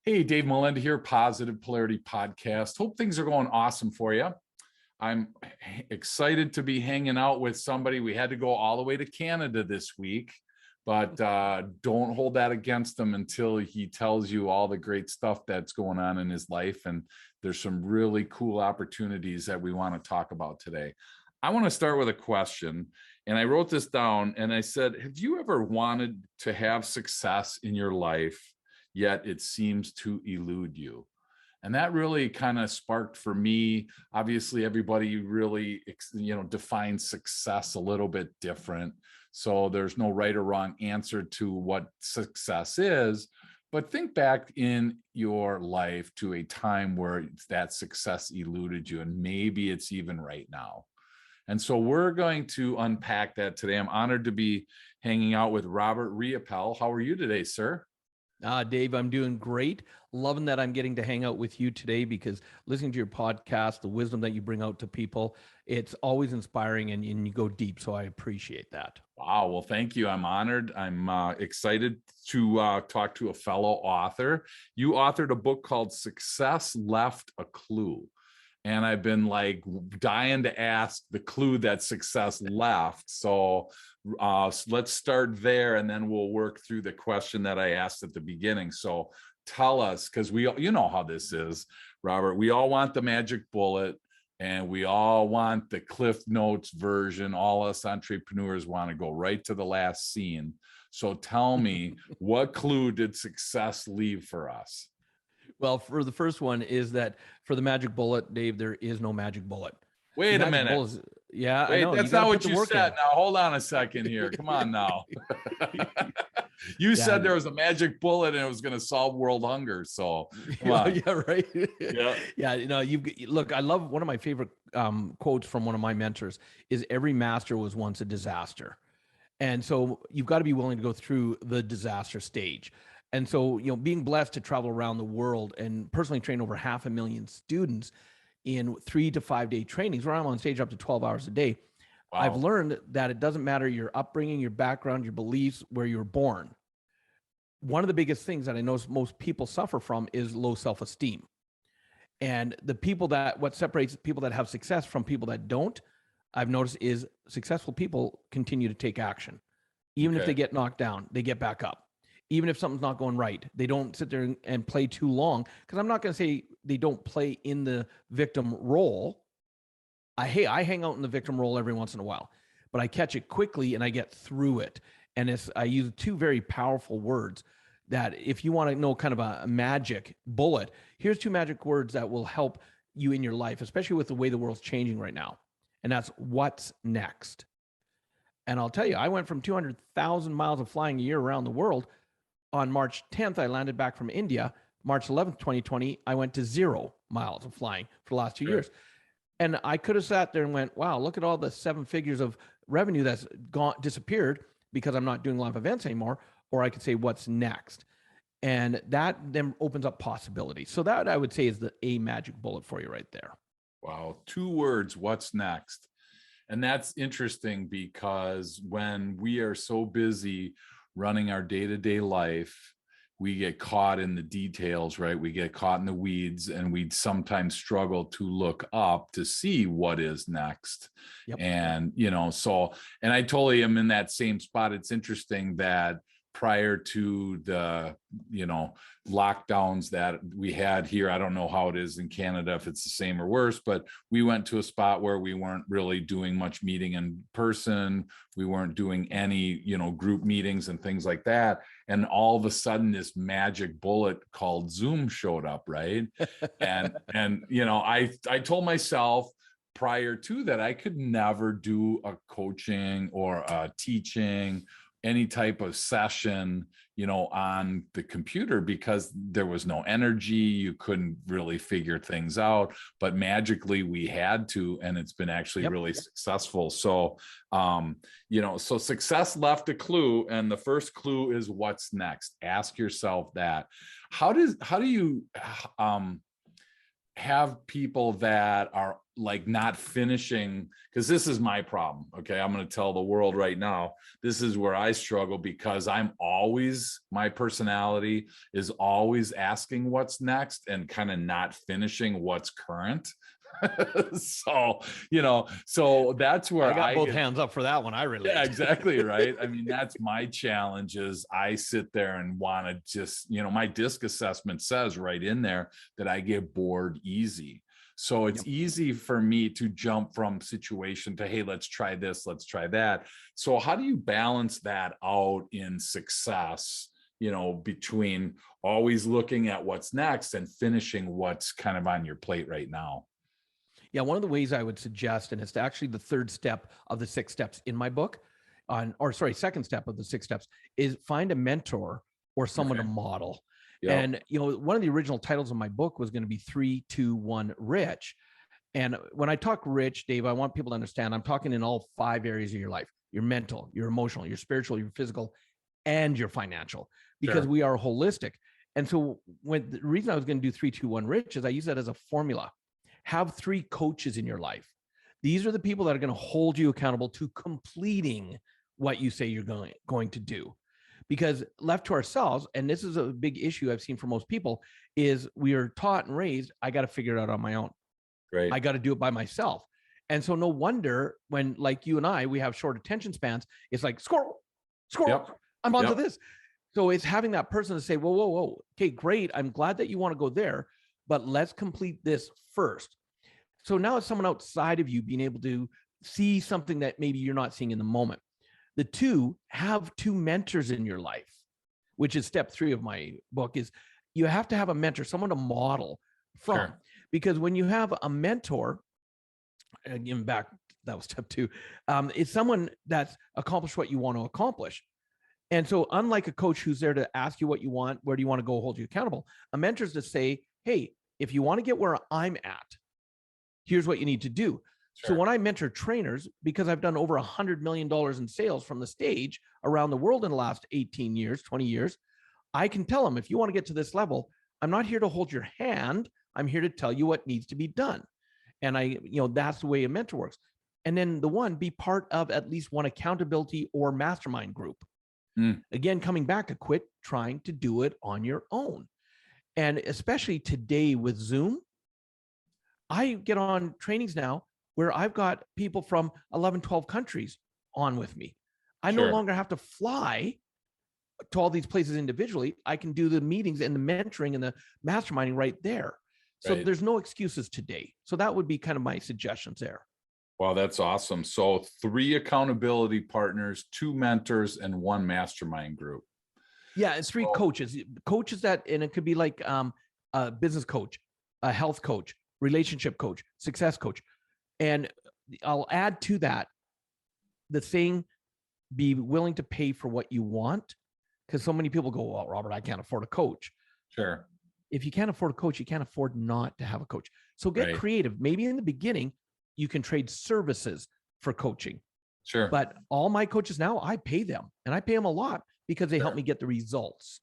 Hey, Dave Melinda here, Positive Polarity Podcast. Hope things are going awesome for you. I'm excited to be hanging out with somebody. We had to go all the way to Canada this week, but don't hold that against him until he tells you all the great stuff that's going on in his life. And there's some really cool opportunities that we want to talk about today. I want to start with a question, and I wrote this down and I said, have you ever wanted to have success in your life, yet it seems to elude you? And that really kind of sparked for me. Obviously, everybody really, defines success a little bit different. So there's no right or wrong answer to what success is. But think back in your life to a time where that success eluded you, and maybe it's even right now. And so we're going to unpack that today. I'm honored to be hanging out with Raymond Riopel. How are you today, sir? Dave, I'm doing great. Loving that I'm getting to hang out with you today, because listening to your podcast, the wisdom that you bring out to people, it's always inspiring and you go deep. So I appreciate that. Wow. Well, thank you. I'm honored. I'm excited to talk to a fellow author. You authored a book called Success Left a Clue. And I've been like dying to ask the clue that success left. So let's start there, and then we'll work through the question that I asked at the beginning. So tell us, because you know how this is, Robert. We all want the magic bullet, and we all want the Cliff Notes version. All us entrepreneurs want to go right to the last scene. So tell me, what clue did success leave for us? Well, for the first one is that for the magic bullet, Dave, there is no magic bullet. Wait a minute. Wait, I know. That's not what you said. Now, hold on a second here. Come on now. You said there was a magic bullet and it was going to solve world hunger. So, yeah, right. Yeah. Look, I love one of my favorite quotes from one of my mentors is every master was once a disaster. And so you've got to be willing to go through the disaster stage. And so, being blessed to travel around the world and personally train over 500,000 students in 3 to 5 day trainings where I'm on stage up to 12 hours a day. Wow. I've learned that it doesn't matter your upbringing, your background, your beliefs, where you're born. One of the biggest things that I know most people suffer from is low self-esteem. And what separates people that have success from people that don't, I've noticed, is successful people continue to take action. Even if they get knocked down, they get back up. Even if something's not going right, they don't sit there and play too long. Because I'm not going to say they don't play in the victim role. I hang out in the victim role every once in a while, but I catch it quickly and I get through it. And I use two very powerful words that if you want to know kind of a magic bullet, here's two magic words that will help you in your life, especially with the way the world's changing right now. And that's what's next. And I'll tell you, I went from 200,000 miles of flying a year around the world. On March 10th, I landed back from India. March 11th, 2020, I went to 0 miles of flying for the last 2 years. And I could have sat there and went, wow, look at all the 7 figures of revenue that's disappeared because I'm not doing live events anymore. Or I could say, what's next? And that then opens up possibilities. So that I would say is a magic bullet for you right there. Wow. 2 words, what's next? And that's interesting because when we are so busy running our day-to-day life, we get caught in the details, right? We get caught in the weeds, and we sometimes struggle to look up to see what is next. Yep. And, and I totally am in that same spot. It's interesting that prior to the, lockdowns that we had here, I don't know how it is in Canada, if it's the same or worse, but we went to a spot where we weren't really doing much meeting in person. We weren't doing any, group meetings and things like that. And all of a sudden this magic bullet called Zoom showed up, right? and I told myself prior to that, I could never do a coaching or a teaching, any type of session, on the computer, because there was no energy. You couldn't really figure things out, but magically we had to, and it's been actually really successful. So, so success left a clue, and the first clue is what's next. Ask yourself that. How do you, have people that are like not finishing, because this is my problem. Okay, I'm going to tell the world right now, this is where I struggle, because my personality is always asking what's next and kind of not finishing what's current. So, so that's where I got both hands up for that one. I relate. Yeah, exactly. Right. I mean, that's my challenge, is I sit there and want to just, my DISC assessment says right in there that I get bored easy. So it's easy for me to jump from situation to, hey, let's try this, let's try that. So how do you balance that out in success, between always looking at what's next and finishing what's kind of on your plate right now? Yeah, one of the ways I would suggest, and it's actually the third step of the 6 steps in my book, second step of the 6 steps, is find a mentor or someone to model. Yep. And, one of the original titles of my book was going to be 3, 2, 1, Rich. And when I talk rich, Dave, I want people to understand I'm talking in all 5 areas of your life: your mental, your emotional, your spiritual, your physical, and your financial, because we are holistic. And so the reason I was going to do 3, 2, 1, Rich is I use that as a formula. Have 3 coaches in your life. These are the people that are going to hold you accountable to completing what you say you're going to do. Because left to ourselves, and this is a big issue I've seen for most people, is we are taught and raised, I got to figure it out on my own. Right. I got to do it by myself. And so no wonder when, like you and I, we have short attention spans, it's like, squirrel, I'm onto this. So it's having that person to say, whoa. Okay, great. I'm glad that you want to go there, but let's complete this first. So now it's someone outside of you being able to see something that maybe you're not seeing in the moment. The 2, have 2 mentors in your life, which is step 3 of my book, is you have to have a mentor, someone to model from. Because when you have a mentor, again, back, that was step 2, it's someone that's accomplished what you want to accomplish. And so unlike a coach who's there to ask you what you want, where do you want to go, hold you accountable, a mentor is to say, hey, if you want to get where I'm at, here's what you need to do. So when I mentor trainers, because I've done over $100 million in sales from the stage around the world in the last 18 years, 20 years, I can tell them, if you want to get to this level, I'm not here to hold your hand. I'm here to tell you what needs to be done. And that's the way a mentor works. And then be part of at least one accountability or mastermind group. Again, coming back to quit trying to do it on your own. And especially today with Zoom, I get on trainings now where I've got people from 11, 12 countries on with me. I no longer have to fly to all these places individually. I can do the meetings and the mentoring and the masterminding right there. So there's no excuses today. So that would be kind of my suggestions there. Wow, that's awesome. So 3 accountability partners, 2 mentors, and 1 mastermind group. Yeah, it's 3 coaches that, and it could be like a business coach, a health coach, relationship coach, success coach. And I'll add to that the thing, be willing to pay for what you want. Because so many people go, well, Robert, I can't afford a coach. Sure. If you can't afford a coach, you can't afford not to have a coach. So get creative. Maybe in the beginning, you can trade services for coaching. Sure. But all my coaches now, I pay them, and I pay them a lot because they help me get the results.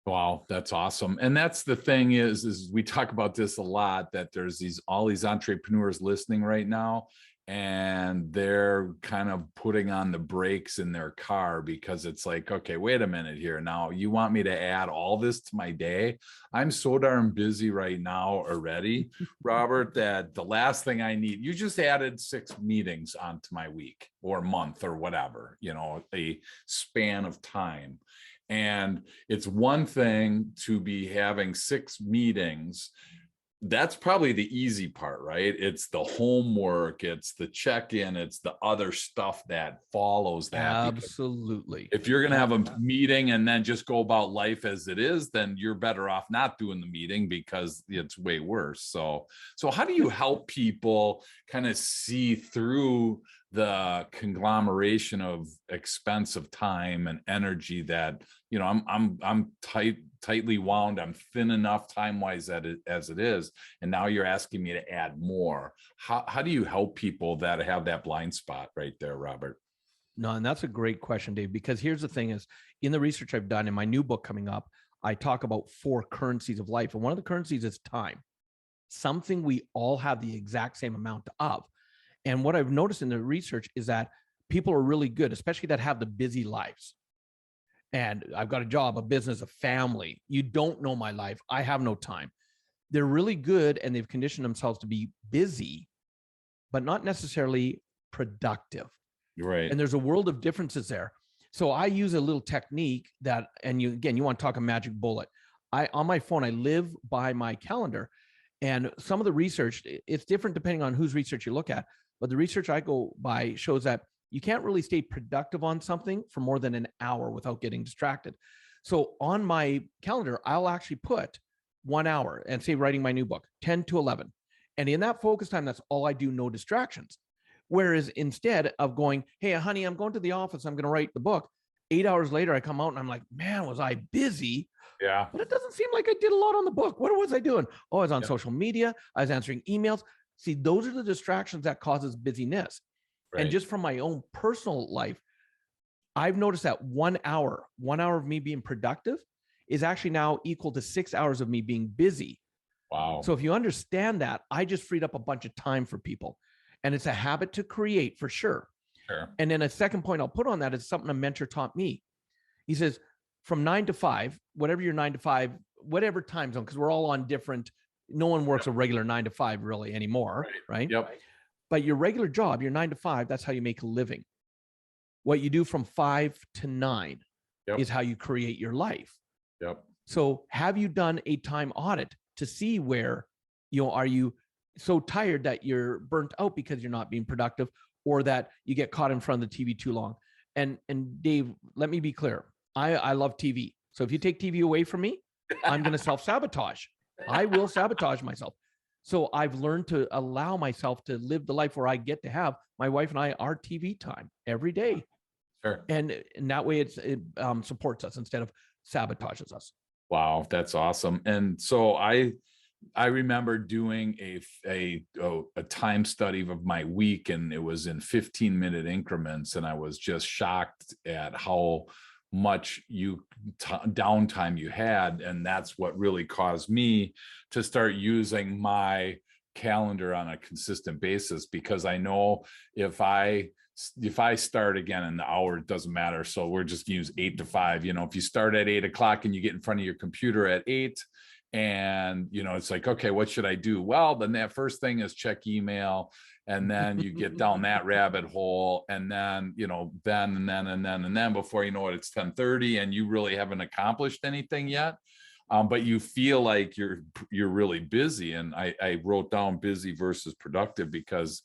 Wow, that's awesome. And that's the thing is we talk about this a lot, that there's all these entrepreneurs listening right now, and they're kind of putting on the brakes in their car, because it's like, okay, wait a minute here. Now you want me to add all this to my day? I'm so darn busy right now already, Robert, that the last thing I need, you just added 6 meetings onto my week or month or whatever, a span of time. And it's one thing to be having 6 meetings. That's probably the easy part, right? It's the homework, it's the check-in, it's the other stuff that follows that. Absolutely. If you're going to have a meeting and then just go about life as it is, then you're better off not doing the meeting, because it's way worse. So how do you help people kind of see through the conglomeration of expensive time and energy that, I'm tightly wound, I'm thin enough time-wise as it is, and now you're asking me to add more? How do you help people that have that blind spot right there, Robert? No, and that's a great question, Dave, because here's the thing is, in the research I've done in my new book coming up, I talk about 4 currencies of life. And one of the currencies is time. something we all have the exact same amount of. And what I've noticed in the research is that people are really good, especially that have the busy lives. And I've got a job, a business, a family. You don't know my life. I have no time. They're really good, and they've conditioned themselves to be busy, but not necessarily productive. Right. And there's a world of differences there. So I use a little technique that, and you want to talk a magic bullet. On my phone, I live by my calendar, and some of the research, it's different depending on whose research you look at. But the research I go by shows that you can't really stay productive on something for more than an hour without getting distracted. So on my calendar, I'll actually put 1 hour and say writing my new book, 10 to 11. And in that focus time, that's all I do, no distractions. Whereas instead of going, hey, honey, I'm going to the office, I'm going to write the book. 8 hours later, I come out and I'm like, man, was I busy? Yeah. But it doesn't seem like I did a lot on the book. What was I doing? Oh, I was on social media. I was answering emails. See, those are the distractions that causes busyness. Right. And just from my own personal life, I've noticed that 1 hour of me being productive is actually now equal to 6 hours of me being busy. Wow. So if you understand that, I just freed up a bunch of time for people. And it's a habit to create for sure. Sure. And then a second point I'll put on that is something a mentor taught me. He says, from 9 to 5, whatever your 9 to 5, whatever time zone, because we're all on different, no one works a regular 9 to 5 really anymore, right? Yep. But your regular job, your 9 to 5, that's how you make a living. What you do from 5 to 9 is how you create your life. Yep. So have you done a time audit to see where, are you so tired that you're burnt out because you're not being productive, or that you get caught in front of the TV too long? And Dave, let me be clear. I love TV. So if you take TV away from me, I'm going to self-sabotage. I will sabotage myself. So I've learned to allow myself to live the life where I get to have my wife and I our TV time every day. Sure. And that way it supports us instead of sabotages us. Wow, that's awesome. And so I remember doing a time study of my week, and it was in 15-minute increments, and I was just shocked at how much downtime you had. And that's what really caused me to start using my calendar on a consistent basis, because I know if I start again in the hour, it doesn't matter. So we're just use 8 to 5. If you start at 8 o'clock and you get in front of your computer at 8, and it's like, okay, what should I do? Well, then that first thing is check email, and then you get down that rabbit hole, and then then before you know it, it's 10:30 and you really haven't accomplished anything yet. But you feel like you're really busy. And I wrote down busy versus productive, because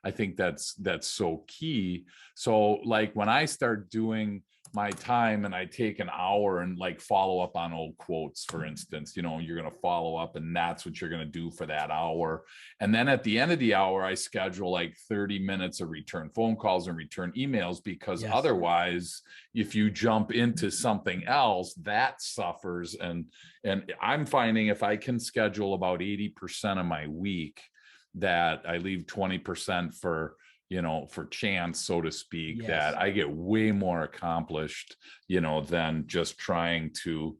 I think that's so key. So like when I start doing my time and I take an hour and like follow up on old quotes, for instance, you're going to follow up, and that's what you're going to do for that hour. And then at the end of the hour, I schedule like 30 minutes of return phone calls and return emails, because otherwise, if you jump into something else, that suffers. And I'm finding if I can schedule about 80% of my week, that I leave 20% for chance, so to speak, that I get way more accomplished, than just trying to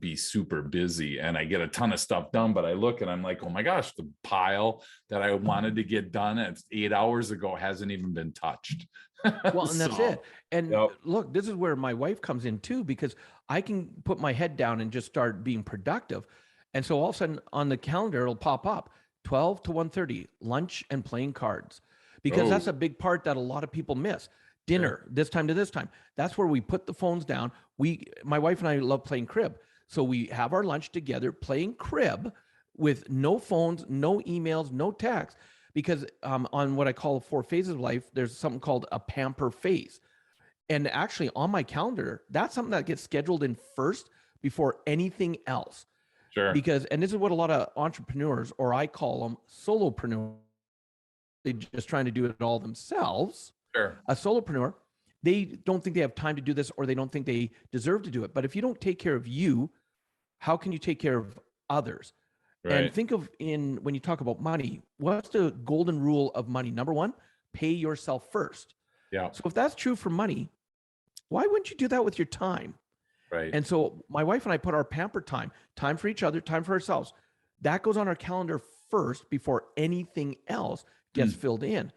be super busy. And I get a ton of stuff done, but I look and I'm like, oh my gosh, the pile that I wanted to get done at 8 hours ago hasn't even been touched. Well, and that's it. And look, this is where my wife comes in too, because I can put my head down and just start being productive. And so all of a sudden on the calendar, it'll pop up 12 to 1:30, lunch and playing cards. Because that's a big part that a lot of people miss. Dinner, this time to this time. That's where we put the phones down. My wife and I love playing crib. So we have our lunch together playing crib with no phones, no emails, no text. Because on what I call 4 phases of life, there's something called a Pamper Face. And actually on my calendar, that's something that gets scheduled in first before anything else. Sure. Because, and this is what a lot of entrepreneurs, or I call them solopreneurs, they're just trying to do it all themselves. Sure. A solopreneur, they don't think they have time to do this, or they don't think they deserve to do it. But if you don't take care of you, how can you take care of others? Right. And think of when you talk about money, what's the golden rule of money? Number 1, pay yourself first. Yeah. So if that's true for money, why wouldn't you do that with your time? Right. And so my wife and I put our pamper time for each other, time for ourselves. That goes on our calendar first before anything else gets Mm. filled in.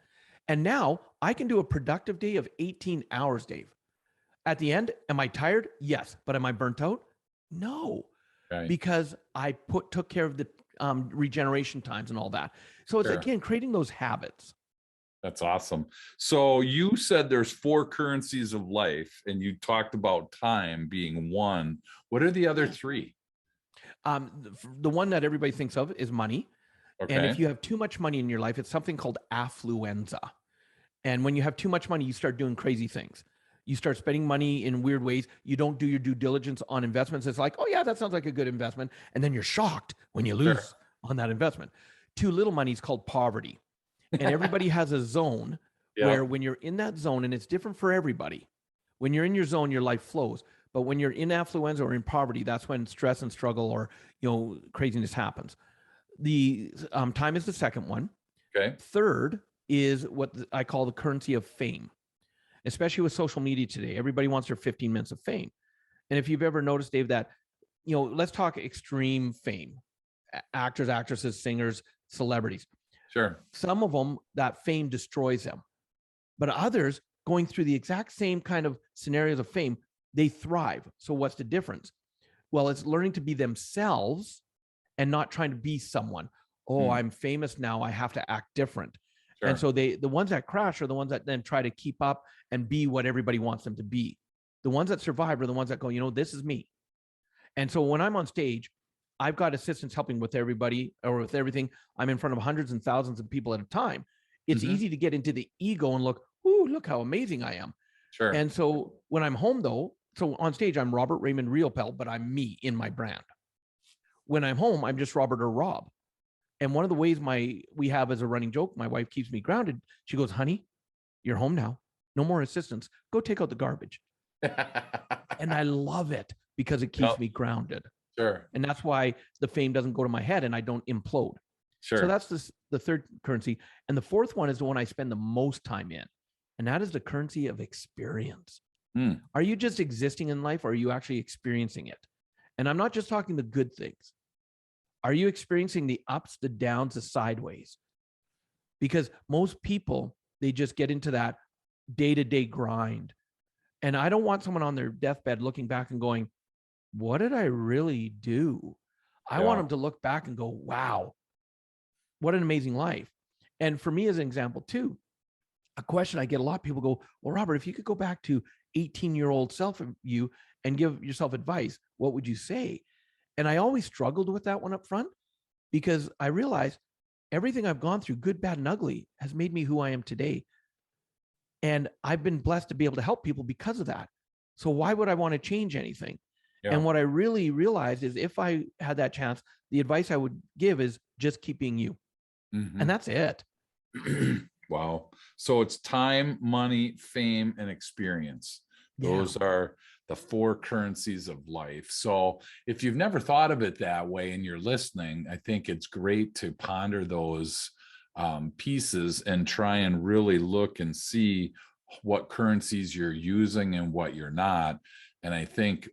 And now I can do a productive day of 18 hours, Dave. At the end, am I tired? Yes. But am I burnt out? No, Right. because I took care of the regeneration times and all that. So it's, Sure. again, creating those habits. That's awesome. So you said there's 4 currencies of life, and you talked about time being one. What are the other 3? The one that everybody thinks of is money. And if Okay. you have too much money in your life, it's something called affluenza. And when you have too much money, you start doing crazy things. You start spending money in weird ways. You don't do your due diligence on investments. It's like, oh yeah, that sounds like a good investment. And then you're shocked when you Sure. lose on that investment. Too little money is called poverty. And everybody has a zone where Yeah. when you're in that zone, and it's different for everybody, when you're in your zone, your life flows. But when you're in affluenza or in poverty, that's when stress and struggle or craziness happens. The time is the second one. Okay. Third is what I call the currency of fame, especially with social media today. Everybody wants their 15 minutes of fame. And if you've ever noticed, Dave, that, let's talk extreme fame, actors, actresses, singers, celebrities. Sure. Some of them, that fame destroys them, but others going through the exact same kind of scenarios of fame, they thrive. So what's the difference? Well, it's learning to be themselves and not trying to be someone. Oh, I'm famous now, I have to act different. Sure. And so the ones that crash are the ones that then try to keep up and be what everybody wants them to be. The ones that survive are the ones that go, this is me. And so when I'm on stage, I've got assistants helping with everybody or with everything. I'm in front of hundreds and thousands of people at a time. It's easy to get into the ego and look how amazing I am. Sure. And so when I'm home though, so on stage, I'm Robert Raymond Riopel, but I'm me in my brand. When I'm home, I'm just Robert or Rob. And one of the ways we have as a running joke, my wife keeps me grounded. She goes, honey, you're home now. No more assistants. Go take out the garbage. And I love it because it keeps me grounded. Sure. And that's why the fame doesn't go to my head and I don't implode. Sure. So that's the third currency. And the fourth one is the one I spend the most time in. And that is the currency of experience. Are you just existing in life or are you actually experiencing it? And I'm not just talking the good things. Are you experiencing the ups, the downs, the sideways? Because most people, they just get into that day-to-day grind. And I don't want someone on their deathbed looking back and going, what did I really do? I want them to look back and go, wow, what an amazing life. And for me as an example too, a question I get a lot, people go, well, Robert, if you could go back to 18-year-old self of you and give yourself advice, what would you say? And I always struggled with that one up front because I realized everything I've gone through, good, bad, and ugly, has made me who I am today. And I've been blessed to be able to help people because of that. So why would I want to change anything? Yeah. And what I really realized is if I had that chance, the advice I would give is just keep being you. And that's it. Wow. So it's time, money, fame, and experience. Those are the 4 currencies of life. So if you've never thought of it that way and you're listening, I think it's great to ponder those pieces and try and really look and see what currencies you're using and what you're not. And I think,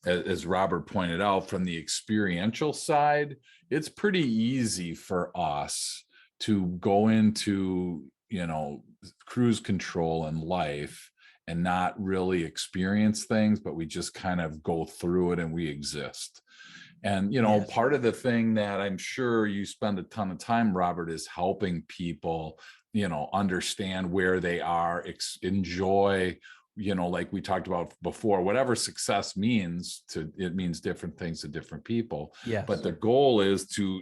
as Robert pointed out, from the experiential side, it's pretty easy for us to go into, cruise control in life and not really experience things, but we just kind of go through it and we exist. And, part of the thing that I'm sure you spend a ton of time, Robert, is helping people, understand where they are, enjoy, like we talked about before, whatever success means it means different things to different people. Yes. But the goal is to,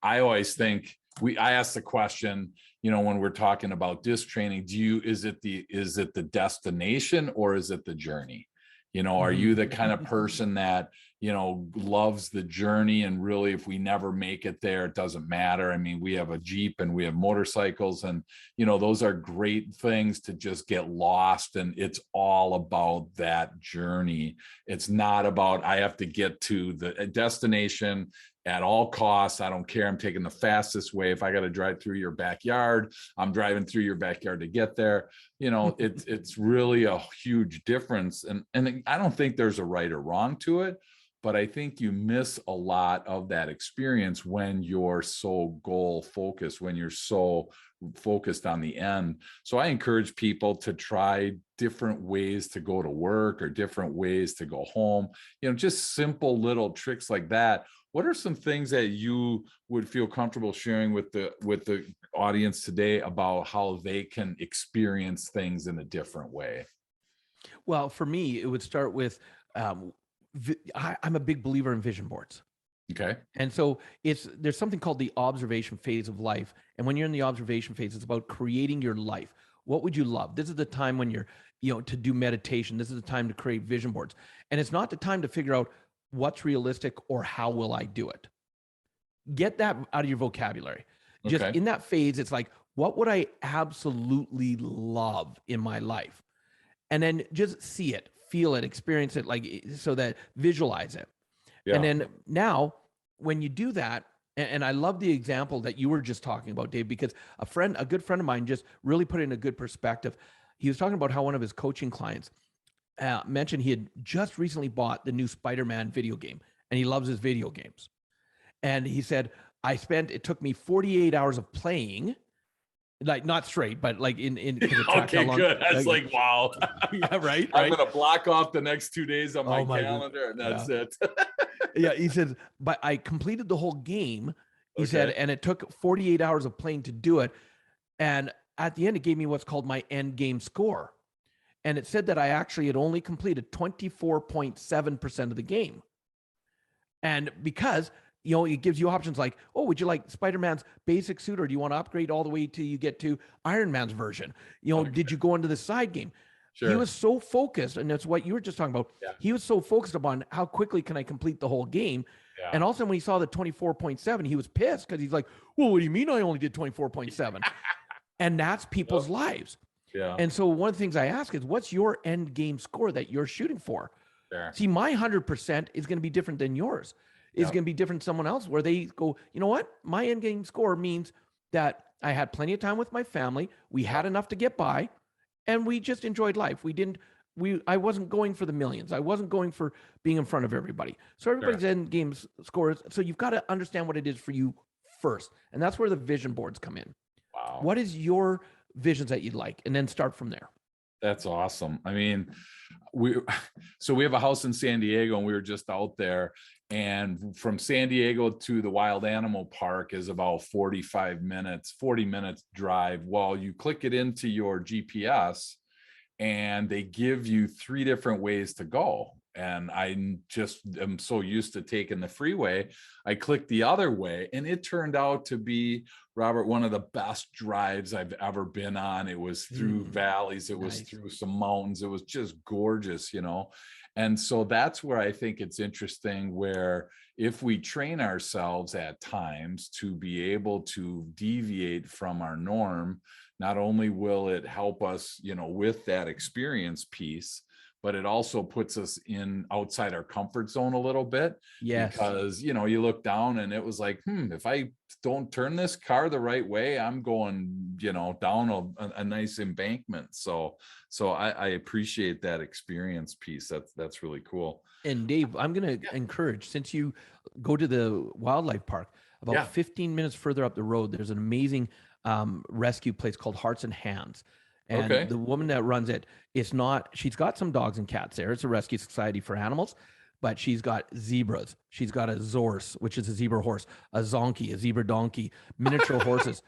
I always think I ask the question, when we're talking about disc training, is it the destination or is it the journey? Are you the kind of person that, loves the journey and really, if we never make it there, it doesn't matter. I mean, we have a Jeep and we have motorcycles and, those are great things to just get lost. And it's all about that journey. It's not about, I have to get to the destination at all costs. I don't care. I'm taking the fastest way. If I got to drive through your backyard, I'm driving through your backyard to get there. It's really a huge difference. And I don't think there's a right or wrong to it. but I think you miss a lot of that experience when you're so goal focused, when you're so focused on the end. So I encourage people to try different ways to go to work or different ways to go home, just simple little tricks like that. What are some things that you would feel comfortable sharing with the audience today about how they can experience things in a different way? Well, for me, it would start with I'm a big believer in vision boards. Okay. And so there's something called the observation phase of life. And when you're in the observation phase, it's about creating your life. What would you love? This is the time when you're, to do meditation. This is the time to create vision boards. And it's not the time to figure out what's realistic or how will I do it. Get that out of your vocabulary. Just Okay. in that phase, it's like, what would I absolutely love in my life? And then just see it, feel it, experience it, like, so that visualize it. Yeah. And then now when you do that, and I love the example that you were just talking about, Dave, because a good friend of mine just really put it in a good perspective. He was talking about how one of his coaching clients mentioned he had just recently bought the new Spider-Man video game, and he loves his video games. And he said, it took me 48 hours of playing, like not straight, but like in okay, good. That's like, wow. Yeah, right. I'm going to block off the next 2 days on my calendar, and that's it. Yeah, he said, but I completed the whole game. He said, and it took 48 hours of playing to do it. And at the end, it gave me what's called my end game score. And it said that I actually had only completed 24.7% of the game. And because, it gives you options like, oh, would you like Spider-Man's basic suit, or do you want to upgrade all the way till you get to Iron Man's version? Did you go into the side game? Sure. He was so focused, and that's what you were just talking about. Yeah. He was so focused upon how quickly can I complete the whole game. Yeah. And also when he saw the 24.7, he was pissed because he's like, well, what do you mean I only did 24.7? And that's people's lives. Yeah. And so one of the things I ask is, what's your end game score that you're shooting for? Sure. See, my 100% is going to be different than yours. It's going to be different than someone else, where they go, you know what? My end game score means that I had plenty of time with my family. We had enough to get by, and we just enjoyed life. I wasn't going for the millions. I wasn't going for being in front of everybody. So everybody's end game scores. So you've got to understand what it is for you first. And that's where the vision boards come in. Wow. What is your visions that you'd like? And then start from there. That's awesome. I mean, we have a house in San Diego, and we were just out there, and from San Diego to the wild animal park is about 40 minutes drive. Well, you click it into your GPS and they give you 3 different ways to go. And I just am so used to taking the freeway. I clicked the other way, and it turned out to be, Robert, one of the best drives I've ever been on. It was through valleys. It was through some mountains. It was just gorgeous, And so that's where I think it's interesting, where if we train ourselves at times to be able to deviate from our norm, not only will it help us, with that experience piece, but it also puts us in outside our comfort zone a little bit. Yes. Because, you look down and it was like, if I don't turn this car the right way, I'm going, down a nice embankment. So I appreciate that experience piece. That's really cool. And Dave, I'm going to encourage, since you go to the wildlife park, about 15 minutes further up the road, there's an amazing rescue place called Hearts and Hands. And the woman that runs it, she's got some dogs and cats there. It's a rescue society for animals, but she's got zebras. She's got a zorse, which is a zebra horse, a zonkey, a zebra donkey, miniature horses.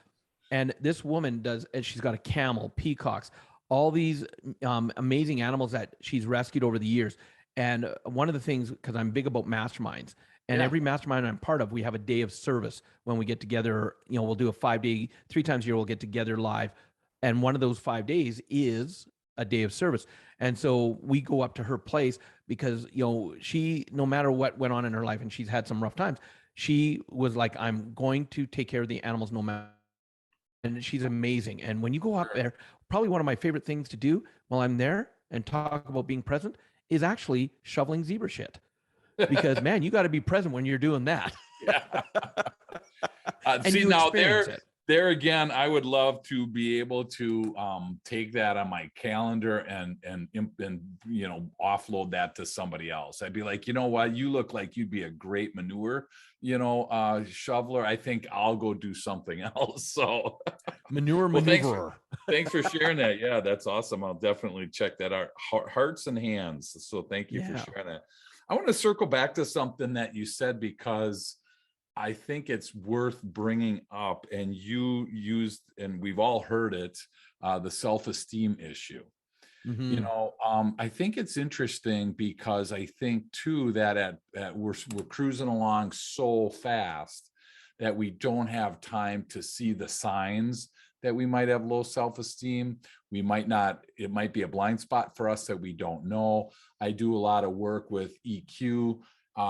And this woman and she's got a camel, peacocks, all these amazing animals that she's rescued over the years. And one of the things, because I'm big about masterminds, and every mastermind I'm part of, we have a day of service when we get together. We'll do a 5-day, 3 times a year, we'll get together live. And one of those 5 days is a day of service. And so we go up to her place because, she, no matter what went on in her life, and she's had some rough times, she was like, I'm going to take care of the animals no matter. And she's amazing. And when you go up there, probably one of my favorite things to do while I'm there and talk about being present is actually shoveling zebra shit. Because, man, you got to be present when you're doing that. Yeah. See, now there again, I would love to be able to take that on my calendar and offload that to somebody else. I'd be like, you know what, you look like you'd be a great manure, shoveler. I think I'll go do something else. So Manure well, maneuverer. thanks for sharing that. Yeah, that's awesome. I'll definitely check that out. Hearts and hands. So thank you for sharing that. I want to circle back to something that you said, because I think it's worth bringing up, and you used, and we've all heard it, the self-esteem issue. Mm-hmm. I think it's interesting because I think too that we're cruising along so fast that we don't have time to see the signs that we might have low self-esteem. We might not, it might be a blind spot for us that we don't know. I do a lot of work with EQ,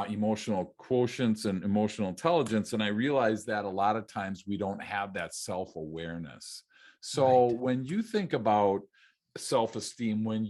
emotional quotients and emotional intelligence. And I realize that a lot of times we don't have that self-awareness. So when you think about self-esteem, when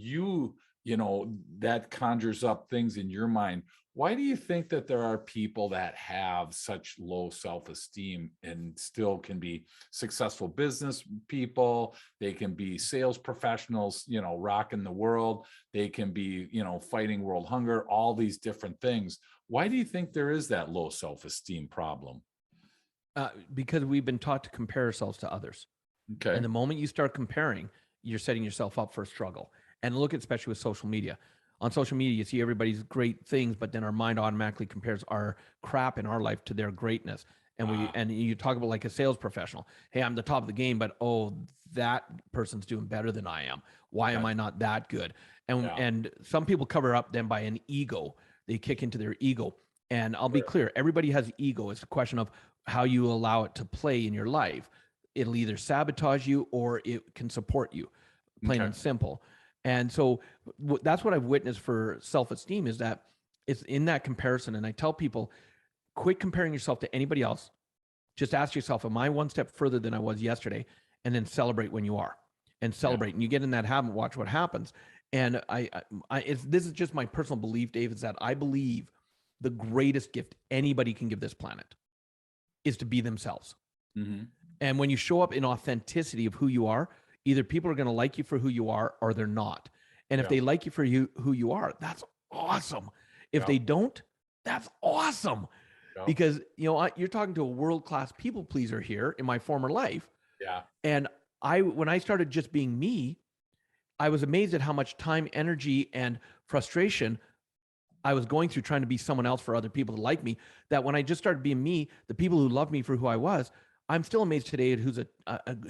that conjures up things in your mind, why do you think that there are people that have such low self-esteem and still can be successful business people? They can be sales professionals, rocking the world. They can be, fighting world hunger, all these different things. Why do you think there is that low self-esteem problem? Because we've been taught to compare ourselves to others. Okay. And the moment you start comparing, you're setting yourself up for a struggle. And look at, especially with social media. On social media, you see everybody's great things, but then our mind automatically compares our crap in our life to their greatness. And you talk about like a sales professional. Hey, I'm the top of the game, but that person's doing better than I am. Why am I not that good? And some people cover up then by an ego. They kick into their ego. And I'll be clear, everybody has ego. It's a question of how you allow it to play in your life. It'll either sabotage you or it can support you, plain and simple. And so that's what I've witnessed for self-esteem, is that it's in that comparison. And I tell people, quit comparing yourself to anybody else. Just ask yourself, am I one step further than I was yesterday? And then celebrate when you are, and celebrate. And you get in that habit, watch what happens. And this is just my personal belief, Dave, is that I believe the greatest gift anybody can give this planet is to be themselves. Mm-hmm. And when you show up in authenticity of who you are, either people are going to like you for who you are or they're not. And if they like you for who you are, that's awesome. If they don't, that's awesome. Because, you're talking to a world-class people pleaser here in my former life. Yeah. And when I started just being me, I was amazed at how much time, energy, and frustration I was going through trying to be someone else for other people to like me, that when I just started being me, the people who loved me for who I was, I'm still amazed today at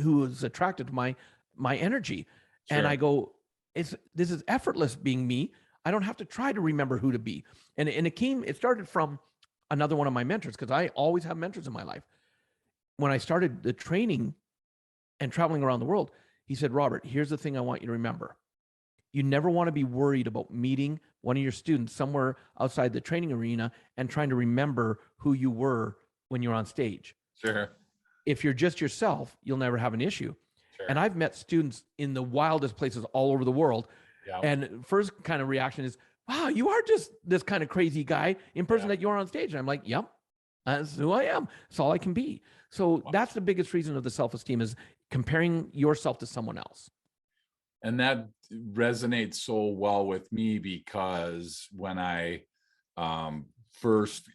who's attracted to my energy. Sure. And I go, this is effortless being me. I don't have to try to remember who to be. And it started from another one of my mentors, because I always have mentors in my life. When I started the training and traveling around the world, he said, Robert, here's the thing I want you to remember. You never want to be worried about meeting one of your students somewhere outside the training arena and trying to remember who you were when you're on stage. Sure. If you're just yourself, you'll never have an issue. Sure. And I've met students in the wildest places all over the world. Yeah. And first kind of reaction is, wow, you are just this kind of crazy guy in person that you are on stage. And I'm like, yep, that's who I am. That's all I can be. So that's the biggest reason of the self-esteem, is comparing yourself to someone else. And that resonates so well with me, because when I first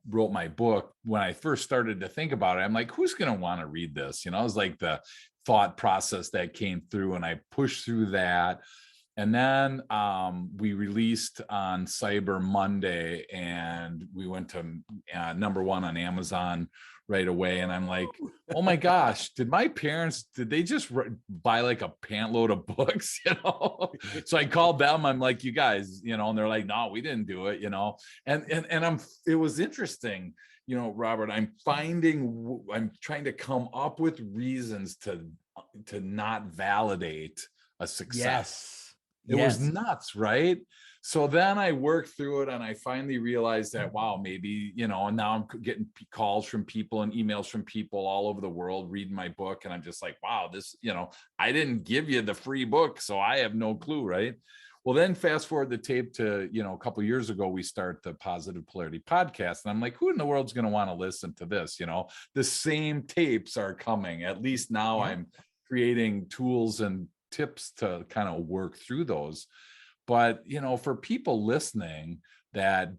wrote my book, when I first started to think about it, I'm like, who's going to want to read this? It was like the thought process that came through, and I pushed through that. And then we released on Cyber Monday, and we went to #1 on Amazon right away. And I'm like, oh my gosh, did they just buy like a pant load of books, So I called them. I'm like, you guys, and they're like, no, we didn't do it, and it was interesting, Robert, I'm trying to come up with reasons to not validate a success. It was nuts, right? So then I worked through it, and I finally realized that, wow, maybe, and now I'm getting calls from people and emails from people all over the world reading my book. And I'm just like, wow, this, I didn't give you the free book, so I have no clue, right? Well, then fast forward the tape to, a couple of years ago, we start the Positive Polarity podcast. And I'm like, who in the world's going to want to listen to this? The same tapes are coming. At least now I'm creating tools and tips to kind of work through those. But, for people listening that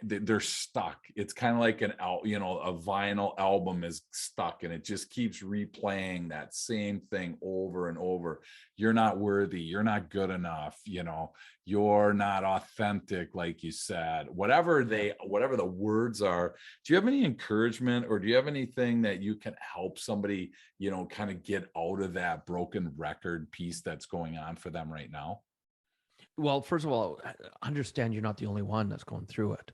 they're stuck. It's kind of like a vinyl album is stuck and it just keeps replaying that same thing over and over. You're not worthy. You're not good enough. You're not authentic, like you said, whatever the words are. Do you have any encouragement, or do you have anything that you can help somebody, kind of get out of that broken record piece that's going on for them right now? Well, first of all, understand you're not the only one that's going through it.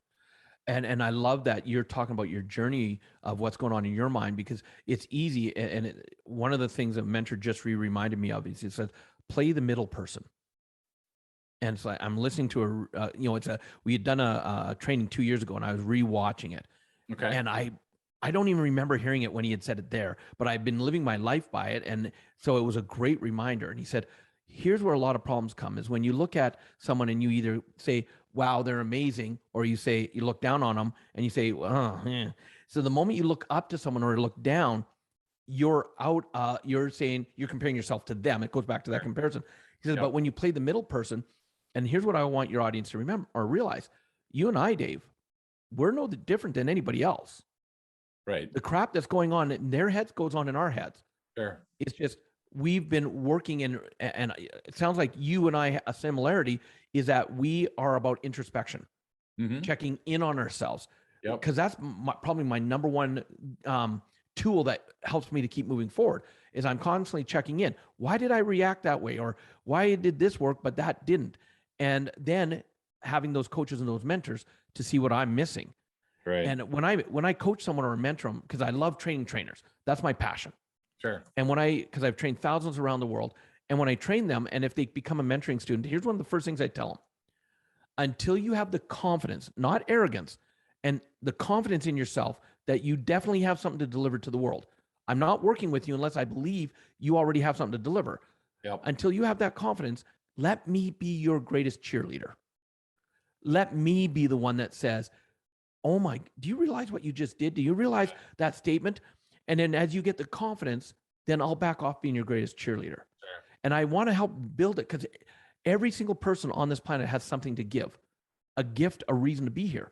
And I love that you're talking about your journey of what's going on in your mind, because it's easy. And one of the things that mentor just reminded me of is he said, play the middle person. And so I'm listening to we had done a training 2 years ago and I was rewatching it. Okay. And I don't even remember hearing it when he had said it there, but I've been living my life by it. And so it was a great reminder. And he said, here's where a lot of problems come is when you look at someone and you either say, wow, they're amazing, or you look down on them and you say, oh, yeah. So the moment you look up to someone or look down, you're saying, you're comparing yourself to them. It goes back to that comparison. He says, but when you play the middle person, and here's what I want your audience to remember or realize, you and I, Dave, we're no different than anybody else. Right. The crap that's going on in their heads goes on in our heads. Sure. It's just, we've been working and it sounds like you and I, a similarity is that we are about introspection, checking in on ourselves. Because that's probably my number one tool that helps me to keep moving forward is I'm constantly checking in. Why did I react that way? Or why did this work, but that didn't? And then having those coaches and those mentors to see what I'm missing. Right. And when I coach someone or mentor them, because I love training trainers, that's my passion. Sure. And because I've trained thousands around the world, and when I train them, and if they become a mentoring student, here's one of the first things I tell them. Until you have the confidence, not arrogance, and the confidence in yourself that you definitely have something to deliver to the world. I'm not working with you unless I believe you already have something to deliver. Yep. Until you have that confidence, let me be your greatest cheerleader. Let me be the one that says, oh my, do you realize what you just did? Do you realize that statement? And then as you get the confidence, then I'll back off being your greatest cheerleader. Sure. And I want to help build it because every single person on this planet has something to give, a gift, a reason to be here.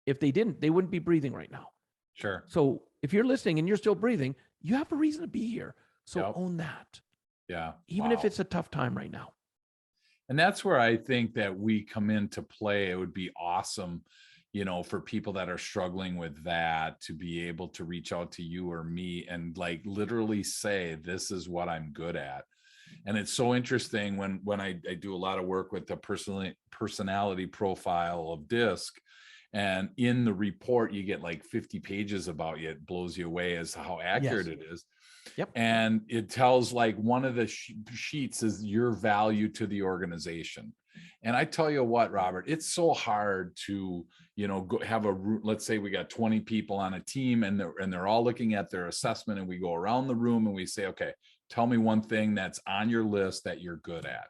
If they didn't, they wouldn't be breathing right now. Sure. So if you're listening and you're still breathing, you have a reason to be here. So own that. Yeah. Even if it's a tough time right now. And that's where I think that we come into play. It would be awesome, for people that are struggling with that, to be able to reach out to you or me and like literally say, this is what I'm good at. And it's so interesting when I do a lot of work with the personality profile of DISC, and in the report, you get like 50 pages about you. It blows you away as to how accurate it is. Yep. And it tells like one of the sheets is your value to the organization. And I tell you what, Robert, it's so hard to, go have let's say we got 20 people on a team and they're all looking at their assessment, and we go around the room and we say, okay, tell me one thing that's on your list that you're good at.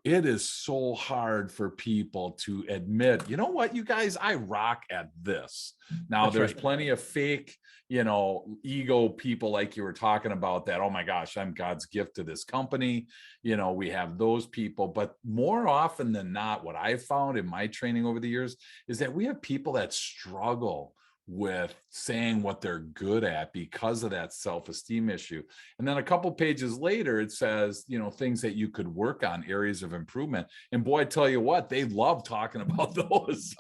It is so hard for people to admit, you know what, you guys, I rock at this. Now, there's plenty of fake, ego people like you were talking about that, oh my gosh, I'm God's gift to this company. We have those people. But more often than not, what I've found in my training over the years is that we have people that struggle with saying what they're good at because of that self-esteem issue. And then a couple pages later, it says, things that you could work on, areas of improvement. And boy, I tell you what, they love talking about those.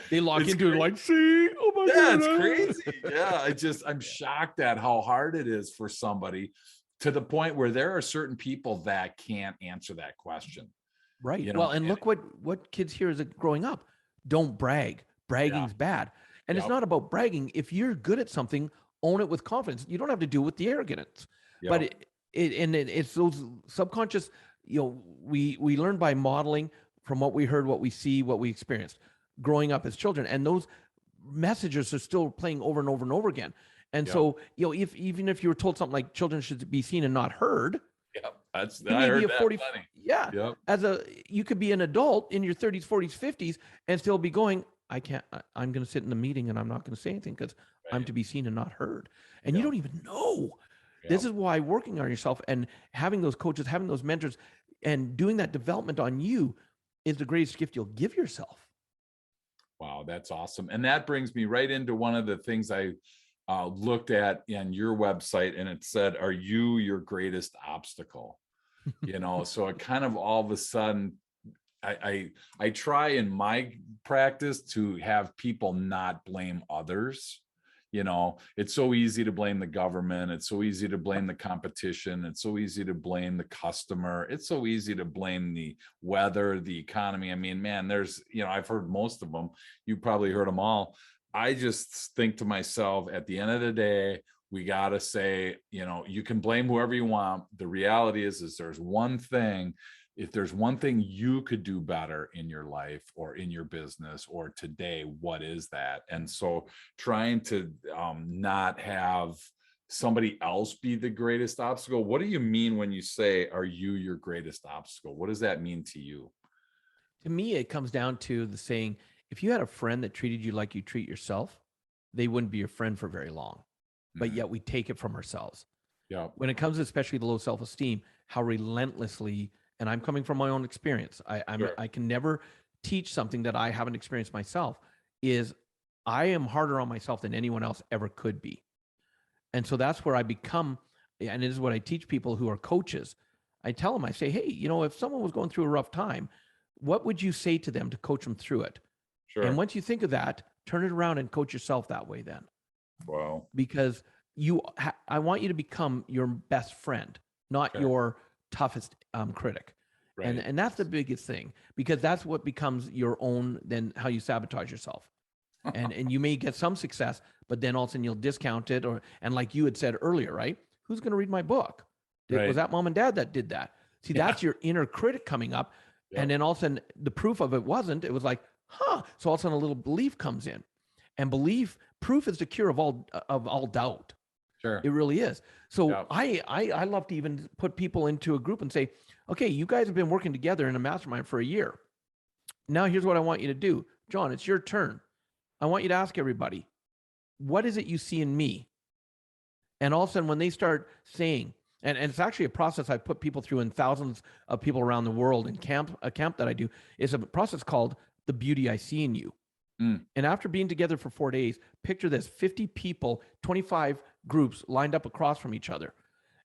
They lock into it like, see, oh my God. It's crazy. Yeah, I'm shocked at how hard it is for somebody, to the point where there are certain people that can't answer that question. Right. Well, and look what kids hear as growing up. Don't brag. Bragging's bad. And it's not about bragging. If you're good at something, own it with confidence. You don't have to do it with the arrogance. But it's those subconscious, we learn by modeling from what we heard, what we see, what we experienced growing up as children. And those messages are still playing over and over and over again. And so, even if you were told something like children should be seen and not heard, Yep. That's, You I may be heard a that 40, plenty. yeah. Yep. You could be an adult in your 30s, 40s, 50s and still be going, I'm going to sit in the meeting and I'm not going to say anything because I'm Right. to be seen and not heard. And you Yep. don't even know. This Yep. is why working on yourself and having those coaches, having those mentors and doing that development on you is the greatest gift you'll give yourself. Wow, that's awesome. And that brings me right into one of the things I looked at in your website, and it said, "Are you your greatest obstacle?" You know, so it kind of all of a sudden, I try in my practice to have people not blame others. You know, it's so easy to blame the government. It's so easy to blame the competition. It's so easy to blame the customer. It's so easy to blame the weather, the economy. I mean, man, I've heard most of them. You probably heard them all. I just think to myself, at the end of the day, we got to say, you can blame whoever you want. The reality is there's one thing. If there's one thing you could do better in your life or in your business or today, what is that? And so trying to not have somebody else be the greatest obstacle. What do you mean when you say, are you your greatest obstacle? What does that mean to you? To me, it comes down to the saying, if you had a friend that treated you like you treat yourself, they wouldn't be your friend for very long. But Mhm. yet we take it from ourselves. Yeah. When it comes especially to low self-esteem, how relentlessly, and I'm coming from my own experience, Sure. I can never teach something that I haven't experienced myself, is I am harder on myself than anyone else ever could be. And so that's where I become, and it is what I teach people who are coaches. I tell them, I say, hey, if someone was going through a rough time, what would you say to them to coach them through it? And Sure. once you think of that, turn it around and coach yourself that way then. Wow. Because I want you to become your best friend, not Okay. your toughest critic. And Right. that's the biggest thing, because that's what becomes your own, then how you sabotage yourself. And you may get some success, but then all of a sudden you'll discount it, and like you had said earlier, right? Who's going to read my book? Was Right. that mom and dad that did that? See, Yeah. that's your inner critic coming up. And Yep. then all of a sudden the proof of it wasn't, it was like, huh. So all of a sudden a little belief comes in, and proof is the cure of all doubt. Sure. It really is. So Yeah. I love to even put people into a group and say, okay, you guys have been working together in a mastermind for a year. Now here's what I want you to do. John, it's your turn. I want you to ask everybody, what is it you see in me? And all of a sudden when they start saying, and it's actually a process I've put people through, and thousands of people around the world in a camp that I do, is a process called the beauty I see in you. Mm. And after being together for 4 days, picture this: 50 people, 25 groups lined up across from each other.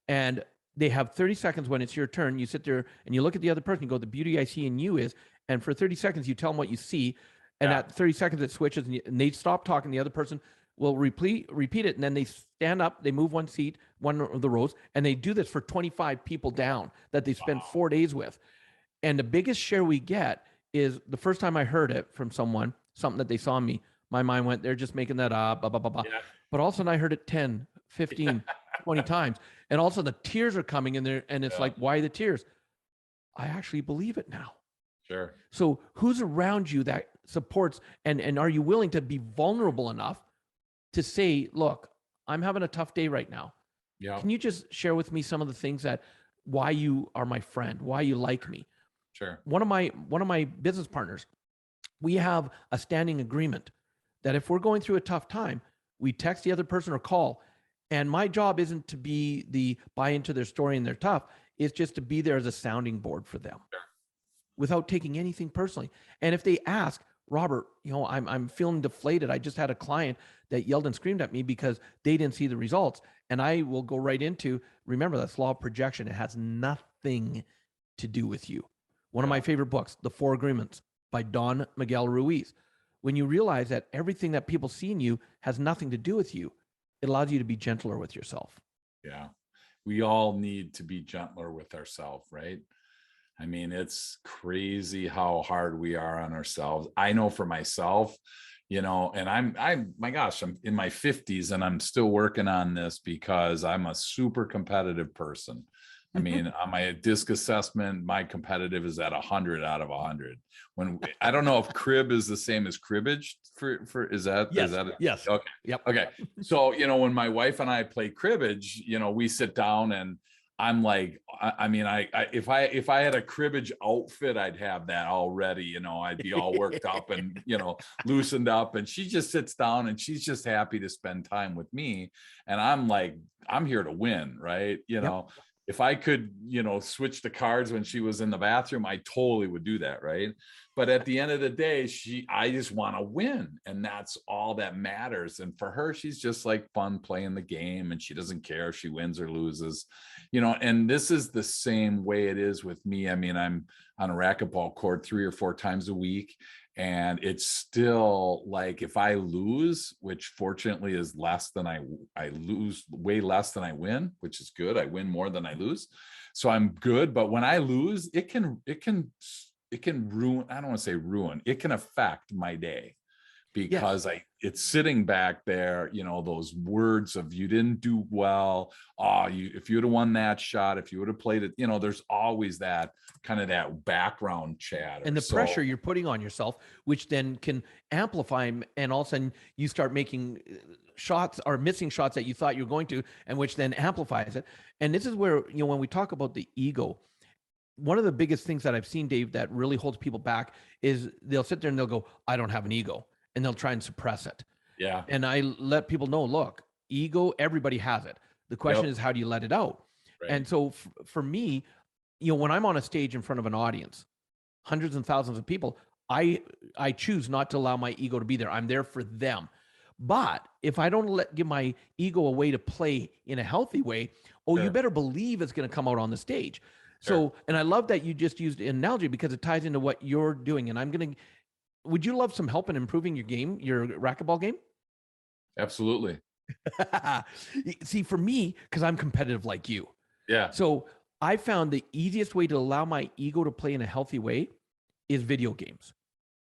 And they have 30 seconds when it's your turn. You sit there and you look at the other person, you go, the beauty I see in you is, and for 30 seconds, you tell them what you see. And Yeah. at 30 seconds, it switches and they stop talking. The other person will repeat it. And then they stand up, they move one seat, one of the rows, and they do this for 25 people down that they spent Wow. 4 days with. And the biggest share we get is the first time I heard it from someone, something that they saw in me, my mind went, they're just making that up, blah, blah, blah, blah. Yeah. But all of a sudden I heard it 10, 15, 20 times. And all of a sudden the tears are coming in there. And it's Yeah. like, why the tears? I actually believe it now. Sure. So who's around you that supports, and are you willing to be vulnerable enough to say, look, I'm having a tough day right now. Yeah. Can you just share with me some of the things why you are my friend, why you like me? Sure. One of my business partners, we have a standing agreement that if we're going through a tough time, we text the other person or call. And my job isn't to be the buy into their story and they're tough. It's just to be there as a sounding board for them. Sure. Without taking anything personally. And if they ask, Robert, I'm feeling deflated. I just had a client that yelled and screamed at me because they didn't see the results. And I will go right into, remember, that's law of projection. It has nothing to do with you. One of my favorite books, The Four Agreements by Don Miguel Ruiz. When you realize that everything that people see in you has nothing to do with you, it allows you to be gentler with yourself. Yeah. We all need to be gentler with ourselves, right? I mean, it's crazy how hard we are on ourselves. I know for myself, and my gosh, I'm in my 50s and I'm still working on this because I'm a super competitive person. I mean, on my disc assessment, my competitive is at 100 out of 100. When I don't know if crib is the same as cribbage is that Yes. Okay. Yep. Okay. So, when my wife and I play cribbage, we sit down and I'm like, I mean, if I had a cribbage outfit, I'd have that already, you know, I'd be all worked up and, you know, loosened up. And she just sits down and she's just happy to spend time with me. And I'm like, I'm here to win, right? You Yep. know, if I could, you know, switch the cards when she was in the bathroom, I totally would do that, right? But at the end of the day, I just want to win, and that's all that matters. And for her, she's just like fun playing the game, and she doesn't care if she wins or loses, you know. And this is the same way it is with me. I mean, I'm on a racquetball court 3 or 4 times a week, and it's still like, if I lose, which fortunately is less than I lose, way less than I win, which is good. I win more than I lose, so I'm good. But when I lose, it can ruin, I don't want to say ruin, it can affect my day, Yes. because it's sitting back there, you know, those words of, you didn't do well. Oh, if you would have won that shot, if you would have played it, you know, there's always that kind of that background chatter. And the So pressure you're putting on yourself, which then can amplify, and all of a sudden you start making shots or missing shots that you thought you were going to, and which then amplifies it. And this is where, you know, when we talk about the ego, one of the biggest things that I've seen, Dave, that really holds people back is they'll sit there and they'll go, I don't have an ego. And they'll try and suppress it. yeah, And I let people know, look, ego, everybody has it. The question yep, is, how do you let it out? right, And so for me, you know, when I'm on a stage in front of an audience, hundreds and thousands of people, I choose not to allow my ego to be there. I'm there for them. But if I don't give my ego a way to play in a healthy way, oh, you sure, better believe it's going to come out on the stage. sure, So, and I love that you just used an analogy because it ties into what you're doing. And would you love some help in improving your game, your racquetball game? absolutely, See, for me, because I'm competitive like you. yeah, So I found the easiest way to allow my ego to play in a healthy way is video games.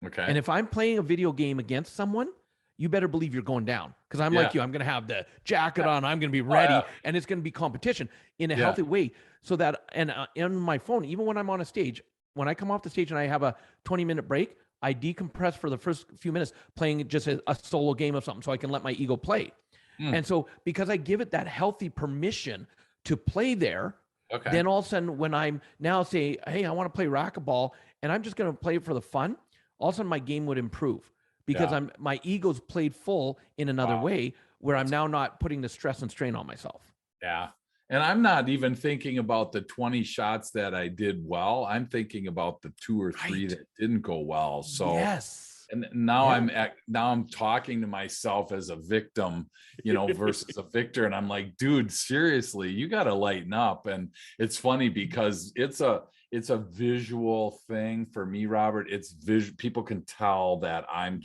okay, And if I'm playing a video game against someone, you better believe you're going down. Because I'm yeah, like you, I'm going to have the jacket on, I'm going to be oh yeah, ready, and it's going to be competition in a yeah, healthy way. So that, and on my phone, even when I'm on a stage, when I come off the stage and I have a 20-minute break, I decompress for the first few minutes playing just a solo game of something so I can let my ego play. mm, And so because I give it that healthy permission to play there, okay, then all of a sudden when I'm now say, hey, I want to play racquetball and I'm just going to play it for the fun, all of a sudden my game would improve because yeah, my ego's played full in another wow, way where I'm that's now not putting the stress and strain on myself. yeah. And I'm not even thinking about the 20 shots that I did well. I'm thinking about the 2 or 3 Right. that didn't go well. So, Yes. and now Yeah. I'm talking to myself as a victim, you know, versus a victor. And I'm like, dude, seriously, you got to lighten up. And it's funny because it's a visual thing for me, Robert. It's visual. People can tell that I'm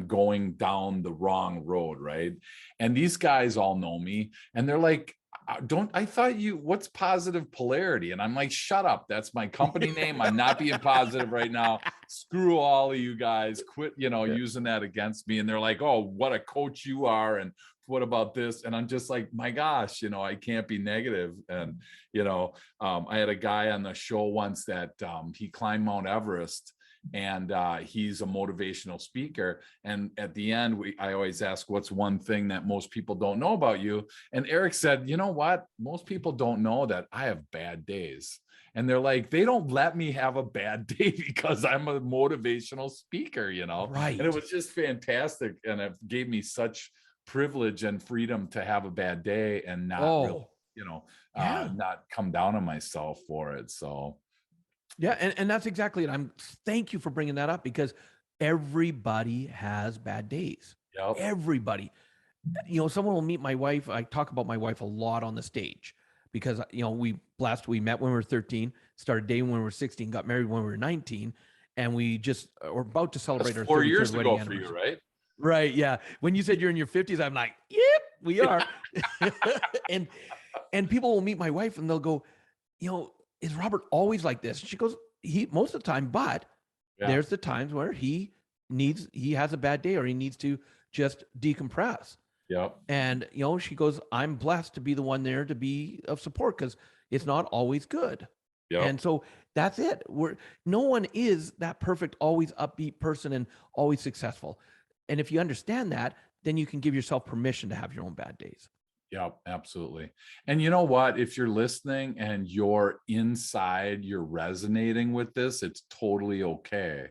going down the wrong road, right? And these guys all know me, and they're like, don't I thought what's positive polarity? And I'm like, shut up, that's my company name. I'm not being positive right now. Screw all of you guys, quit, you know, Yeah. using that against me. And they're like, oh, what a coach you are, and what about this? And I'm just like, my gosh, you know, I can't be negative. And you know, I had a guy on the show once that he climbed Mount Everest, and he's a motivational speaker. And at the end, I always ask, what's one thing that most people don't know about you? And Eric said, you know what, most people don't know that I have bad days. And they're like, they don't let me have a bad day because I'm a motivational speaker, you know. And it Right. was just fantastic, and it gave me such privilege and freedom to have a bad day and not really, Oh, you know, yeah. not come down on myself for it. So Yeah. And that's exactly it. Thank you for bringing that up because everybody has bad days. yep, Everybody. You know, someone will meet my wife. I talk about my wife a lot on the stage because, you know, we met when we were 13, started dating when we were 16, got married when we were 19, and we just are about to that's celebrate our 4 years 33rd wedding ago for you, anniversary. right? Right. Yeah. When you said you're in your 50s, I'm like, yep, we are. and and people will meet my wife and they'll go, you know, is Robert always like this? She goes, he most of the time, but Yeah, there's the times where he has a bad day or he needs to just decompress. yep, And, you know, she goes, I'm blessed to be the one there to be of support because it's not always good. yep, And so that's it. No one is that perfect, always upbeat person and always successful. And if you understand that, then you can give yourself permission to have your own bad days. Yeah, absolutely. And you know what? If you're listening and you're inside, you're resonating with this, it's totally okay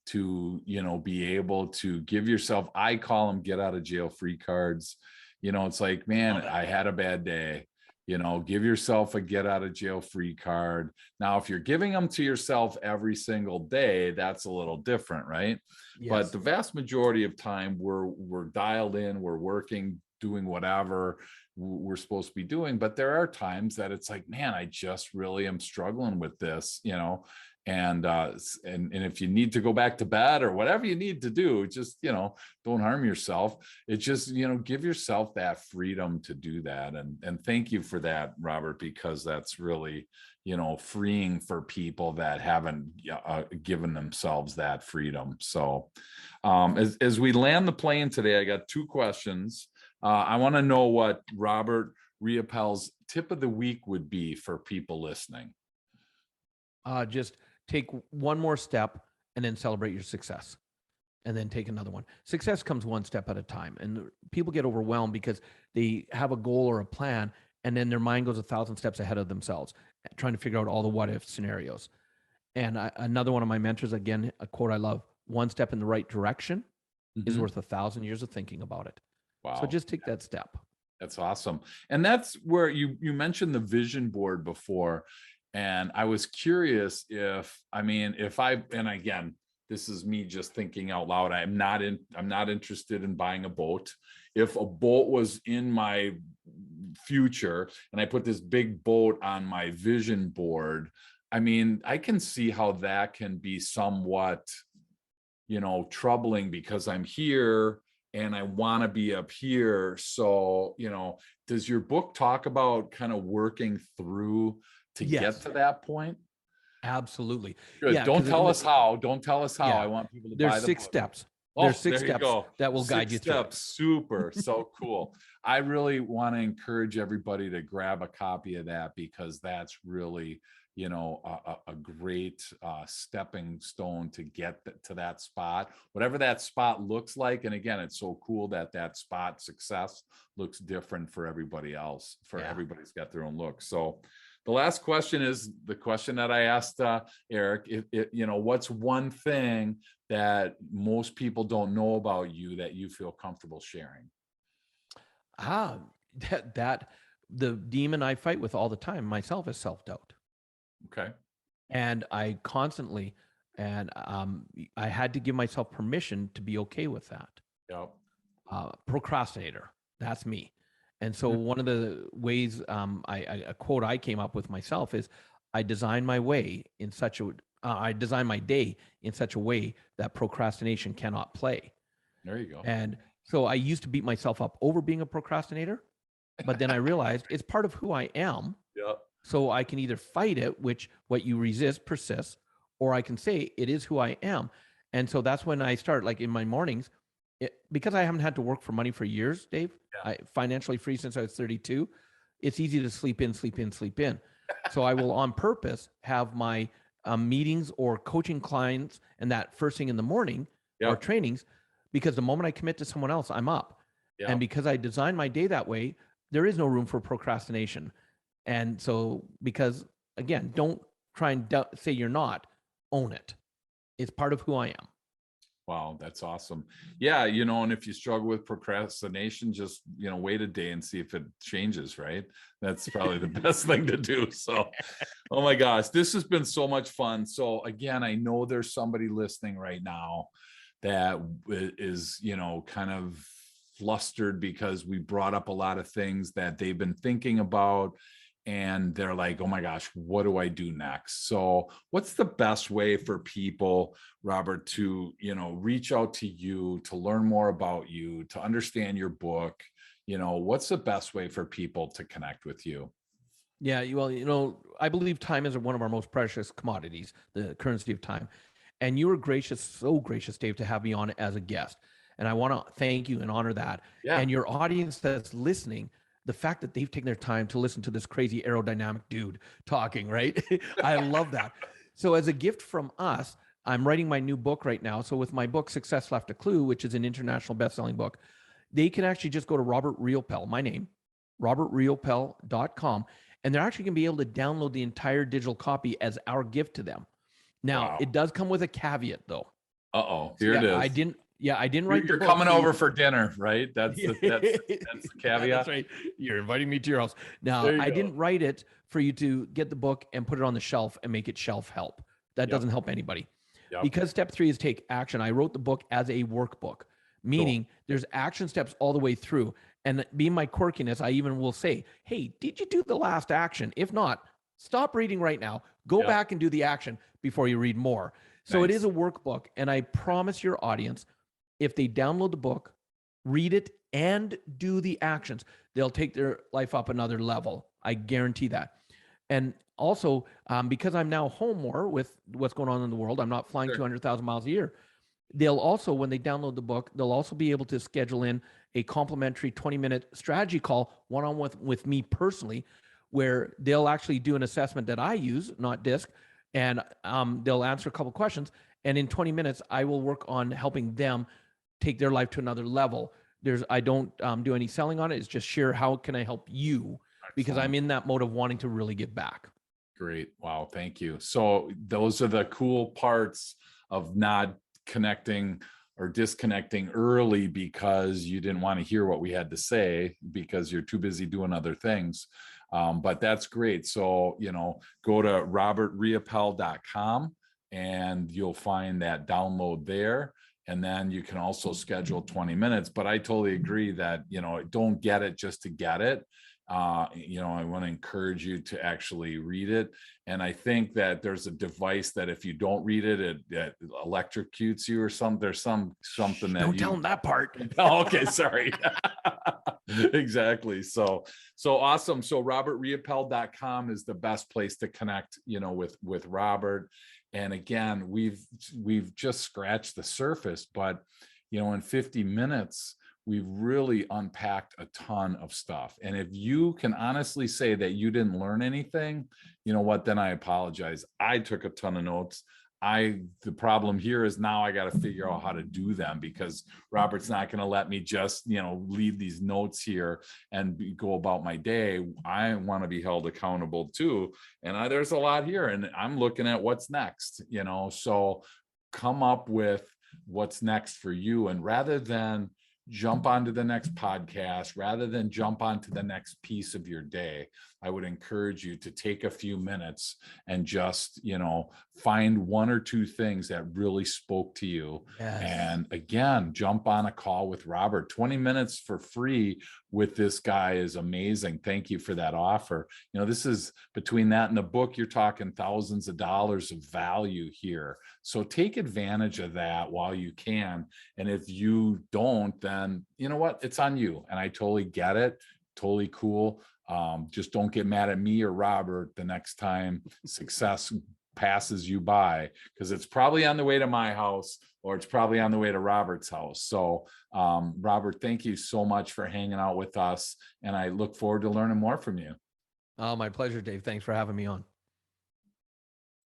to, be able to give yourself, I call them get out of jail free cards. It's like, man, Love it. I had a bad day. Give yourself a get out of jail free card. Now, if you're giving them to yourself every single day, that's a little different, right? But Yes. the vast majority of time we're dialed in, we're working, doing whatever we're supposed to be doing. But there are times that it's like, man, I just really am struggling with this, and if you need to go back to bed or whatever you need to do, just don't harm yourself. It just give yourself that freedom to do that. And thank you for that, Robert, because that's really freeing for people that haven't given themselves that freedom. So as we land the plane today, I got two questions. I want to know what Robert Riopel's tip of the week would be for people listening. Just take one more step and then celebrate your success, and then take another one. Success comes one step at a time, and people get overwhelmed because they have a goal or a plan, and then their mind goes 1,000 steps ahead of themselves, trying to figure out all the what if scenarios. And another one of my mentors, again, a quote I love: "One step in the right direction is worth 1,000 years of thinking about it." So Wow. just take that step. That's awesome. And that's where you mentioned the vision board before. And I was curious and again, this is me just thinking out loud. I'm not interested in buying a boat. If a boat was in my future and I put this big boat on my vision board, I can see how that can be somewhat, troubling because I'm here and I want to be up here. So, does your book talk about kind of working through to get Yes, to that point? absolutely. Good. Yeah, Don't because tell us how. Don't tell us how. yeah, I want people to there's buy the six book. steps. There's Oh, six there you steps go. that will guide 6 you through it. steps. Super. So cool. I really want to encourage everybody to grab a copy of that because that's really, a great stepping stone to get to that spot, whatever that spot looks like. And again, it's so cool that that spot success looks different for everybody else. For Yeah. everybody's got their own look. So the last question is the question that I asked Eric. What's one thing that most people don't know about you that you feel comfortable sharing? Ah, that the demon I fight with all the time myself is self-doubt. Okay. And I constantly, and I had to give myself permission to be okay with that. Yep. Procrastinator, that's me. And so one of the ways, a quote I came up with myself is, I design my way in such a, I design my day in such a way that procrastination cannot play. There you go. And so I used to beat myself up over being a procrastinator, but then I realized it's part of who I am. Yep. So I can either fight it, which what you resist persists, or I can say it is who I am. And so that's when I start, like in my mornings, because I haven't had to work for money for years, Dave, Yeah. I financially free since I was 32. It's easy to sleep in, sleep in, sleep in. So I will on purpose have my meetings or coaching clients and that first thing in the morning or Yep. trainings, because the moment I commit to someone else, I'm up. Yep. And because I design my day that way, there is no room for procrastination. And so, because again, don't try and say you're not, own it. It's part of who I am. Wow, that's awesome. Yeah, and if you struggle with procrastination, just wait a day and see if it changes, right? That's probably the best thing to do. So, oh my gosh, this has been so much fun. So again, I know there's somebody listening right now that is, kind of flustered because we brought up a lot of things that they've been thinking about and they're like, oh my gosh, what do I do next? So what's the best way for people, Robert, to, reach out to you, to learn more about you, to understand your book? What's the best way for people to connect with you? Yeah, well, I believe time is one of our most precious commodities, the currency of time. And you were gracious, so gracious, Dave, to have me on as a guest. And I want to thank you and honor that. Yeah. And your audience that's listening, the fact that they've taken their time to listen to this crazy aerodynamic dude talking, right? I love that. So, as a gift from us, I'm writing my new book right now. So, with my book, Success Left a Clue, which is an international best-selling book, they can actually just go to Robert Riopel, my name, robertriopel.com, and they're actually going to be able to download the entire digital copy as our gift to them. Now, Wow. it does come with a caveat though. Uh-oh, So here it is. I didn't write the You're book coming for you. over for dinner, right? That's the Yeah, caveat. that's right. You're inviting me to your house. Now, There you I go. didn't write it for you to get the book and put it on the shelf and make it shelf help. That Yep. doesn't help anybody. Yep. Because step 3 is take action. I wrote the book as a workbook, Cool. meaning there's action steps all the way through. And being my quirkiness, I even will say, hey, did you do the last action? If not, stop reading right now. Go Yep. back and do the action before you read more. So it Nice. is a workbook. And I promise your audience, if they download the book, read it, and do the actions, they'll take their life up another level. I guarantee that. And also, because I'm now home more with what's going on in the world, I'm not flying Sure. 200,000 miles a year. They'll also, when they download the book, they'll also be able to schedule in a complimentary 20-minute strategy call one-on-one with me personally, where they'll actually do an assessment that I use, not DISC, and they'll answer a couple questions. And in 20 minutes, I will work on helping them take their life to another level. I don't do any selling on it. It's just share how can I help you, because Excellent. I'm in that mode of wanting to really give back. Great. Wow. Thank you. So those are the cool parts of not connecting or disconnecting early because you didn't want to hear what we had to say because you're too busy doing other things. But that's great. So, go to robertriopel.com and you'll find that download there. And then you can also schedule 20 minutes. But I totally agree that, don't get it just to get it. I want to encourage you to actually read it. And I think that there's a device that if you don't read it, it electrocutes you or something. There's something that Don't tell them that part. Oh, okay, sorry. Exactly. So awesome. So robertriopel.com is the best place to connect, with Robert. And again, we've just scratched the surface, but in 50 minutes, we've really unpacked a ton of stuff. And if you can honestly say that you didn't learn anything, you know what, then I apologize. I took a ton of notes. The problem here is now I got to figure out how to do them because Robert's not going to let me just, leave these notes here and go about my day. I want to be held accountable too. And there's a lot here and I'm looking at what's next, so come up with what's next for you. And rather than jump onto the next podcast, rather than jump onto the next piece of your day, I would encourage you to take a few minutes and just, find one or two things that really spoke to you. Yes. And again, jump on a call with Robert. 20 minutes for free with this guy is amazing. Thank you for that offer. This is between that and the book, you're talking thousands of dollars of value here. So take advantage of that while you can. And if you don't, then you know what? It's on you. And I totally get it. Totally cool. Just don't get mad at me or Robert the next time success passes you by, because it's probably on the way to my house or it's probably on the way to Robert's house. So Robert, thank you so much for hanging out with us. And I look forward to learning more from you. Oh, my pleasure, Dave. Thanks for having me on.